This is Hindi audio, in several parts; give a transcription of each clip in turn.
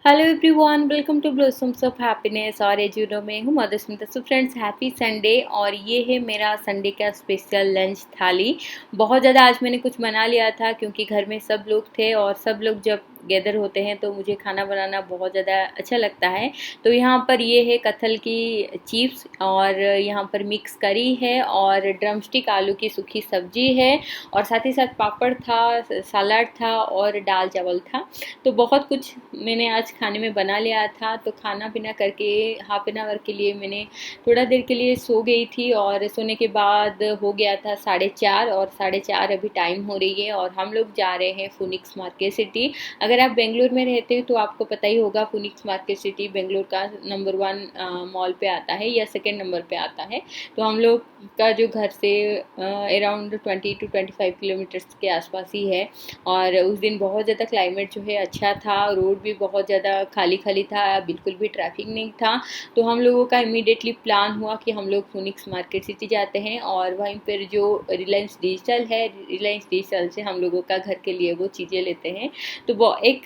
Hello everyone, welcome to blossoms of happiness. और एज यू नो मैं हूँ Madhusmita. So friends, happy Sunday. और ये है मेरा संडे का स्पेशल लंच थाली। बहुत ज़्यादा आज मैंने कुछ बना लिया था क्योंकि घर में सब लोग थे और सब लोग जब गैदर होते हैं तो मुझे खाना बनाना बहुत ज़्यादा अच्छा लगता है। तो यहाँ पर ये है कटहल की चिप्स, और यहाँ पर मिक्स करी है, और ड्रमस्टिक आलू की सूखी सब्जी है, और साथ ही साथ पापड़ था, सलाद था और दाल चावल था। तो बहुत कुछ मैंने आज खाने में बना लिया था। तो खाना पीना करके हाफ एन आवर के लिए मैंने थोड़ा देर के लिए सो गई थी, और सोने के बाद हो गया था 4:30, और 4:30 अभी टाइम हो रही है। और हम लोग जा रहे हैं फीनिक्स मार्केट सिटी। अगर आप बेंगलोर में रहते हैं तो आपको पता ही होगा, फीनिक्स मार्केट सिटी बेंगलोर का नंबर 1 मॉल पे आता है या सेकेंड नंबर पे आता है। तो हम लोग का जो घर से अराउंड 20 to 25 किलोमीटर्स के आसपास ही है। और उस दिन बहुत ज़्यादा क्लाइमेट जो है अच्छा था, रोड भी बहुत ज़्यादा खाली खाली था, बिल्कुल भी ट्रैफिक नहीं था। तो हम लोगों का इमीडिएटली प्लान हुआ कि हम लोग फीनिक्स मार्केट सिटी जाते हैं, और वहीं पर जो रिलायंस डिजिटल है, रिलायंस डिजिटल से हम लोगों का घर के लिए वो चीज़ें लेते हैं। तो वो एक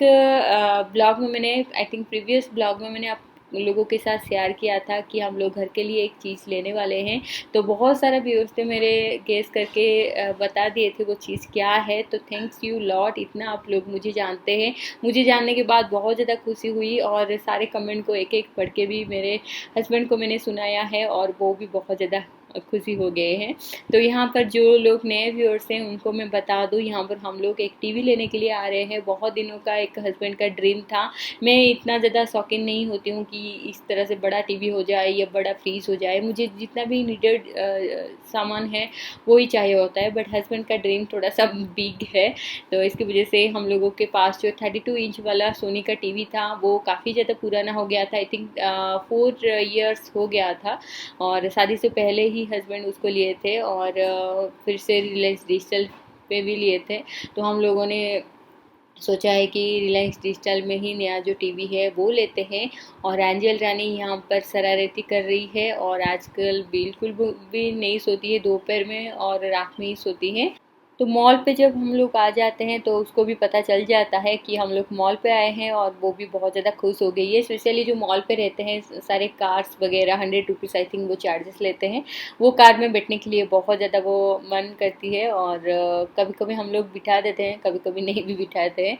ब्लॉग में मैंने, आई थिंक प्रीवियस ब्लॉग में मैंने आप लोगों के साथ शेयर किया था कि हम लोग घर के लिए एक चीज़ लेने वाले हैं। तो बहुत सारा व्यूअर्स थे मेरे, गेस करके बता दिए थे वो चीज़ क्या है। तो थैंक्स यू लॉट, इतना आप लोग मुझे जानते हैं। मुझे जानने के बाद बहुत ज़्यादा खुशी हुई, और सारे कमेंट को एक एक पढ़ के भी मेरे हस्बैंड को मैंने सुनाया है, और वो भी बहुत ज़्यादा खुशी हो गए हैं। तो यहाँ पर जो लोग नए व्यूअर्स हैं उनको मैं बता दूँ, यहाँ पर हम लोग एक टीवी लेने के लिए आ रहे हैं। बहुत दिनों का एक हस्बैंड का ड्रीम था। मैं इतना ज़्यादा शौकीन नहीं होती हूँ कि इस तरह से बड़ा टीवी हो जाए या बड़ा फ्रीज हो जाए। मुझे जितना भी नीडेड सामान है वो ही चाहिए होता है, बट हस्बैंड का ड्रीम थोड़ा सा बिग है। तो इसकी वजह से हम लोगों के पास जो 32 इंच वाला सोनी का टीवी था वो काफ़ी ज़्यादा पुराना हो गया था। आई थिंक 4 years हो गया था, और शादी से पहले ही हस्बैंड उसको लिए थे, और फिर से रिलायंस डिजिटल पे भी लिए थे। तो हम लोगों ने सोचा है कि रिलायंस डिजिटल में ही नया जो टीवी है वो लेते हैं। और एंजल रानी यहाँ पर शरारती कर रही है, और आजकल बिल्कुल भी नहीं सोती है, दोपहर में और रात में ही सोती है। तो मॉल पे जब हम लोग आ जाते हैं तो उसको भी पता चल जाता है कि हम लोग मॉल पे आए हैं, और वो भी बहुत ज़्यादा खुश हो गई है। स्पेशली जो मॉल पे रहते हैं सारे कार्स वगैरह, 100 रुपीज़ आई थिंक वो चार्जेस लेते हैं। वो कार में बैठने के लिए बहुत ज़्यादा वो मन करती है, और कभी कभी हम लोग बिठा देते हैं, कभी कभी नहीं भी बिठाते हैं।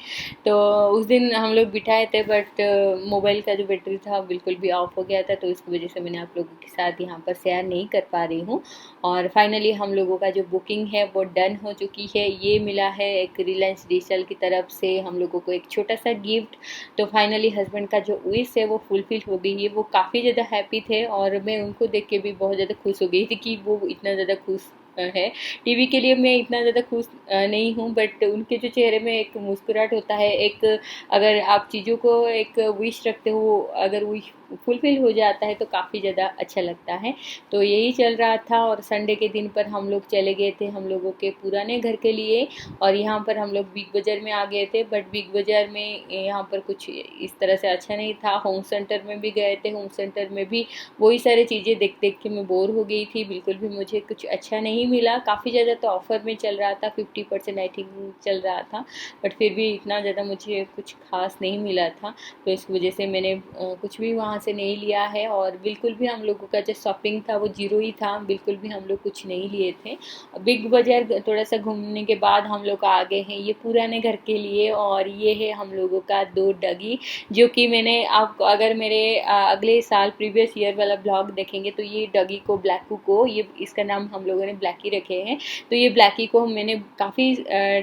तो उस दिन हम लोग बिठाए थे, बट मोबाइल का जो बैटरी था बिल्कुल भी ऑफ हो गया था। तो इसकी वजह से मैंने आप लोगों के साथ यहाँ पर शेयर नहीं कर पा रही हूँ। और फाइनली हम लोगों का जो बुकिंग है वो डन हो चुकी है। ये मिला है एक रिलायंस डिजिटल की तरफ से हम लोगों को एक छोटा सा गिफ्ट। तो फाइनली हस्बैंड का जो विश है वो फुलफिल हो गई है। वो काफ़ी ज़्यादा हैप्पी थे, और मैं उनको देख के भी बहुत ज़्यादा खुश हो गई थी कि वो इतना ज़्यादा खुश है। टीवी के लिए मैं इतना ज़्यादा खुश नहीं हूँ, बट उनके जो चेहरे में एक मुस्कुराहट होता है, एक अगर आप चीज़ों को एक विश रखते हो, अगर विश फुलफिल हो जाता है तो काफ़ी ज़्यादा अच्छा लगता है। तो यही चल रहा था, और संडे के दिन पर हम लोग चले गए थे हम लोगों के पुराने घर के लिए। और यहाँ पर हम लोग बिग बाज़ार में आ गए थे, बट बिग बाज़ार में यहाँ पर कुछ इस तरह से अच्छा नहीं था। होम सेंटर में भी गए थे, होम सेंटर में भी वही सारी चीज़ें देख देख के मैं बोर हो गई थी। बिल्कुल भी मुझे कुछ अच्छा नहीं मिला। काफ़ी ज़्यादा तो ऑफ़र में चल रहा था, 50% आई थिंक चल रहा था, बट फिर भी इतना ज़्यादा मुझे कुछ खास नहीं मिला था। तो इस वजह से मैंने कुछ भी वहाँ से नहीं लिया है, और बिल्कुल भी हम लोगों का जो शॉपिंग था वो जीरो ही था, बिल्कुल भी हम लोग कुछ नहीं लिए थे। बिग बाज़ार थोड़ा सा घूमने के बाद हम लोग आ गए हैं ये पुराने घर के लिए। और ये है हम लोगों का 2 डगी, जो कि मैंने, आप अगर मेरे अगले साल प्रीवियस ईयर वाला ब्लॉग देखेंगे तो ये डगी को, ब्लैकू को, ये इसका नाम हम लोगों ने ब्लैकी रखे हैं। तो ये ब्लैकी को मैंने काफ़ी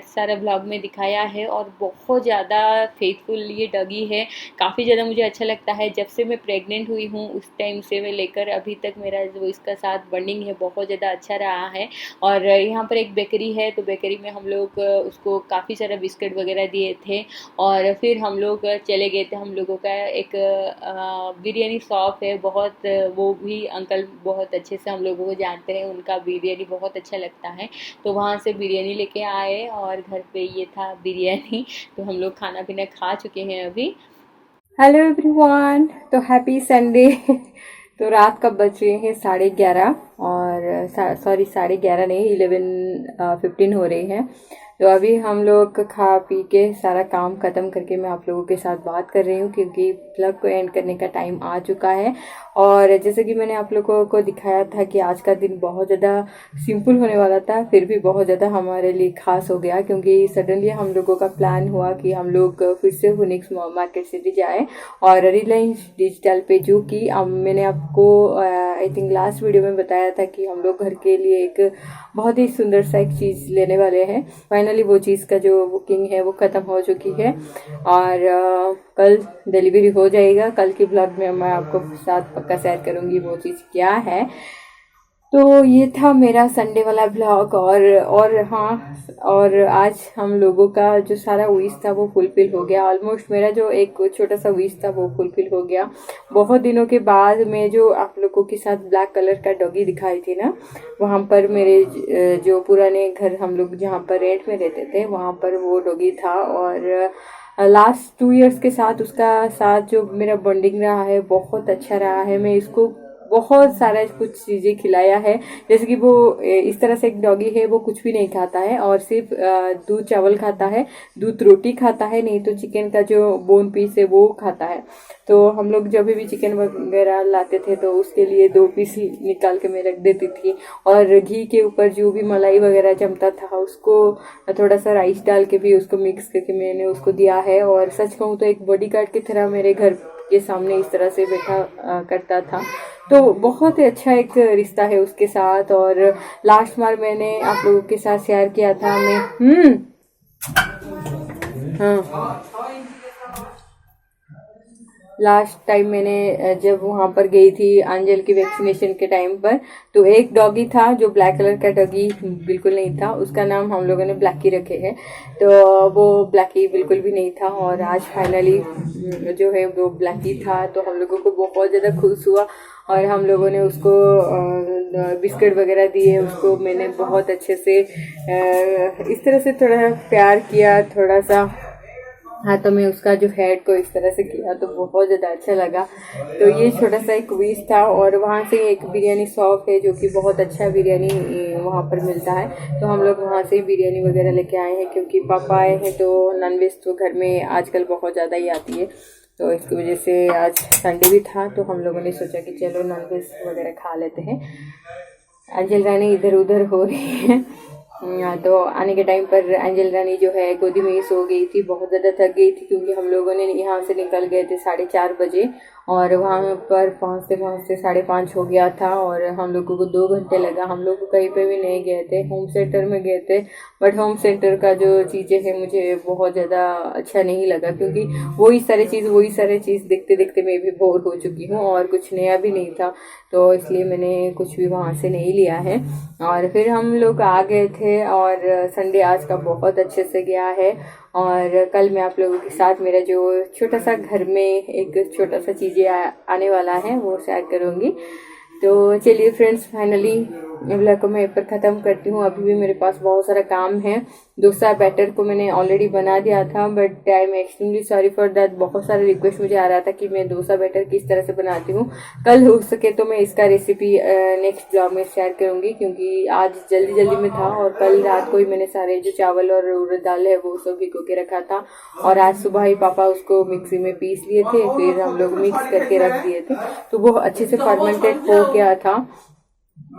सारा ब्लॉग में दिखाया है, और बहुत ज़्यादा फेथफुल ये डगी है। काफ़ी ज़्यादा मुझे अच्छा लगता है। जब से मैं प्रेग्नेंट हुई हूँ उस टाइम से मैं लेकर अभी तक मेरा जो इसका साथ बॉन्डिंग है बहुत ज़्यादा अच्छा रहा है। और यहाँ पर एक बेकरी है, तो बेकरी में हम लोग उसको काफ़ी सारा बिस्किट वगैरह दिए थे। और फिर हम लोग चले गए थे, हम लोगों का एक बिरयानी शॉप है, बहुत वो भी अंकल बहुत अच्छे से हम लोगों को जानते हैं, उनका बिरयानी बहुत अच्छा लगता है। तो वहाँ से बिरयानी लेके आए, और घर पे ये था बिरयानी। तो हम लोग खाना पीना खा चुके हैं अभी। हेलो एवरीवन, तो हैप्पी संडे। तो रात का बज रहे हैं 11:30, और सॉरी 11:30 नहीं, 11:15 हो रहे हैं। तो अभी हम लोग खा पी के सारा काम ख़त्म करके मैं आप लोगों के साथ बात कर रही हूँ, क्योंकि ब्लॉग को एंड करने का टाइम आ चुका है। और जैसे कि मैंने आप लोगों को दिखाया था कि आज का दिन बहुत ज़्यादा सिंपल होने वाला था, फिर भी बहुत ज़्यादा हमारे लिए खास हो गया, क्योंकि सडनली हम लोगों का प्लान हुआ कि हम लोग फिर से फिनिक्स मार्केट सिटी जाए और रिलायंस डिजिटल पे, जो कि मैंने आपको आई थिंक लास्ट वीडियो में बताया था कि हम लोग घर के लिए एक बहुत ही सुंदर सा एक चीज़ लेने वाले हैं। फाइनली वो चीज़ का जो बुकिंग है वो ख़त्म हो चुकी है और कल डिलीवरी हो जाएगा। कल की ब्लॉग में मैं आपको साथ पक्का शेयर करूँगी वो चीज़ क्या है। तो ये था मेरा संडे वाला ब्लॉग। और हाँ, और आज हम लोगों का जो सारा विश था वो फुलफिल हो गया। ऑलमोस्ट मेरा जो एक छोटा सा विश था वो फुलफिल हो गया। बहुत दिनों के बाद मैं जो आप लोगों के साथ ब्लैक कलर का डॉगी दिखाई थी ना, वहाँ पर मेरे जो पुराने घर हम लोग जहाँ पर रेंट में रहते थे वहाँ पर वो डॉगी था। और लास्ट 2 इयर्स के साथ उसका साथ जो मेरा बॉन्डिंग रहा है बहुत अच्छा रहा है। मैं इसको बहुत सारा कुछ चीज़ें खिलाया है, जैसे कि वो इस तरह से एक डॉगी है, वो कुछ भी नहीं खाता है और सिर्फ दूध चावल खाता है, दूध रोटी खाता है, नहीं तो चिकन का जो बोन पीस है वो खाता है। तो हम लोग जब भी चिकन वगैरह लाते थे तो उसके लिए 2 पीस निकाल के मैं रख देती थी, और घी के ऊपर जो भी मलाई वगैरह जमता था उसको थोड़ा सा राइस डाल के भी उसको मिक्स करके मैंने उसको दिया है। और सच कहूँ तो एक बॉडीगार्ड की तरह मेरे घर के सामने इस तरह से बैठा करता था। तो बहुत ही अच्छा एक रिश्ता है उसके साथ। और लास्ट बार मैंने आप लोगों के साथ शेयर किया था मैं हाँ, लास्ट टाइम मैंने जब वहाँ पर गई थी अंजल की वैक्सीनेशन के टाइम पर, तो एक डॉगी था जो ब्लैक कलर का डॉगी बिल्कुल नहीं था, उसका नाम हम लोगों ने ब्लैकी रखे हैं। तो वो ब्लैकी बिल्कुल भी नहीं था और आज फाइनली जो है वो ब्लैकी था। तो हम लोगों को बहुत ज़्यादा खुश हुआ और हम लोगों ने उसको बिस्किट वगैरह दिए। उसको मैंने बहुत अच्छे से इस तरह से थोड़ा प्यार किया, थोड़ा सा हाथों में उसका जो हेड को इस तरह से किया, तो बहुत ज़्यादा अच्छा लगा। तो ये छोटा सा एक विश था। और वहाँ से एक बिरयानी शॉप है जो कि बहुत अच्छा बिरयानी वहाँ पर मिलता है, तो हम लोग वहाँ से बिरयानी वगैरह लेके आए हैं, क्योंकि पापा आए हैं तो नॉनवेज तो घर में आजकल बहुत ज़्यादा ही आती है। तो इसकी वजह से आज संडे भी था तो हम लोगों ने सोचा कि चलो नॉनवेज वगैरह खा लेते हैं। अंजल रानी इधर उधर हो रही है। तो आने के टाइम पर अंजल रानी जो है गोदी में ही सो गई थी, बहुत ज़्यादा थक गई थी, क्योंकि हम लोगों ने यहाँ से निकल गए थे 4:30 बजे और वहाँ पर पहुँचते पहुँचते 5:30 हो गया था और हम लोगों को 2 घंटे लगा। हम लोग कहीं पे भी नहीं गए थे, होम सेंटर में गए थे, बट होम सेंटर का जो चीज़ें हैं मुझे बहुत ज़्यादा अच्छा नहीं लगा, क्योंकि वही सारी चीज़ देखते देखते मैं भी बोर हो चुकी हूँ और कुछ नया भी नहीं था, तो इसलिए मैंने कुछ भी वहाँ से नहीं लिया है। और फिर हम लोग आ गए थे और संडे आज का बहुत अच्छे से गया है। और कल मैं आप लोगों के साथ मेरा जो छोटा सा घर में एक छोटा सा चीज़ें आने वाला है वो शेयर करूँगी। तो चलिए फ्रेंड्स, फाइनली ब्लॉग को मैं पर ख़त्म करती हूँ। अभी भी मेरे पास बहुत सारा काम है। डोसा बैटर को मैंने ऑलरेडी बना दिया था, but I am extremely sorry for that. बहुत सारे रिक्वेस्ट मुझे आ रहा था कि मैं डोसा बैटर किस तरह से बनाती हूँ। कल हो सके तो मैं इसका रेसिपी नेक्स्ट ब्लॉग में शेयर करूँगी, क्योंकि आज जल्दी में था और कल रात को ही मैंने सारे जो चावल और उड़द दाल है वो सब भिगो के रखा था और आज सुबह ही पापा उसको मिक्सी में पीस लिए थे, फिर हम लोग मिक्स करके रख दिए थे, तो वो अच्छे से फर्मेंटेड हो गया था।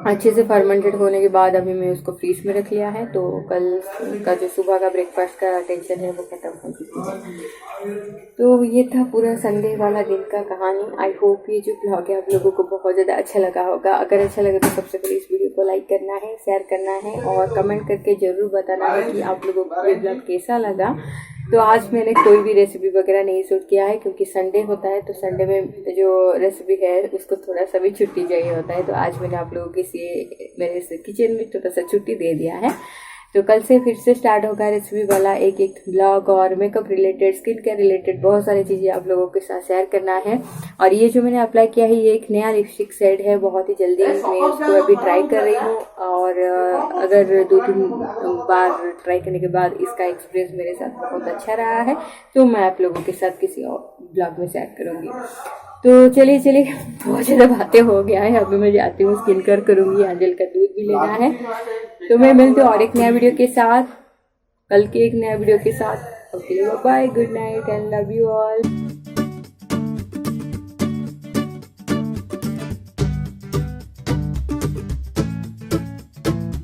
अच्छे से फर्मेंटेड होने के बाद अभी मैं उसको फ्रीज में रख लिया है, तो कल का जो सुबह का ब्रेकफास्ट का टेंशन है वो खत्म हो चुकी है। तो ये था पूरा संडे वाला दिन का कहानी। आई होप ये जो ब्लॉग है आप लोगों को बहुत ज़्यादा अच्छा लगा होगा। अगर अच्छा लगे तो सबसे पहले इस वीडियो को लाइक करना है, शेयर करना है और कमेंट करके ज़रूर बताना है कि आप लोगों को ये ब्लॉग कैसा लगा। तो आज मैंने कोई भी रेसिपी वगैरह नहीं शूट किया है, क्योंकि संडे होता है तो संडे में जो रेसिपी है उसको थोड़ा सा भी छुट्टी चाहिए होता है, तो आज मैंने आप लोगों के लिए मेरे किचन में थोड़ा सा छुट्टी दे दिया है। तो कल से फिर से स्टार्ट होगा रेसिपी वाला एक ब्लॉग और makeup related, skin care related बहुत सारी चीज़ें आप लोगों के साथ शेयर करना है। और ये जो मैंने अप्लाई किया है ये एक नया लिपस्टिक शेड है, बहुत ही जल्दी मैं उसको अभी ट्राई कर रही हूँ और अगर 2-3 बार ट्राई करने के बाद इसका एक्सपीरियंस मेरे साथ बहुत अच्छा रहा है तो मैं आप लोगों के साथ किसी और ब्लॉग में शेयर करूँगी। तो चलिए बहुत ज़्यादा बातें हो गया है, अभी मैं जाती हूँ स्किन केयर करूँगी, अंजल का दूध भी लेना है। तो मैं मिलती हूँ और एक नया वीडियो के साथ। कल के एक नया वीडियो के साथ। Okay bye, good night and love you all.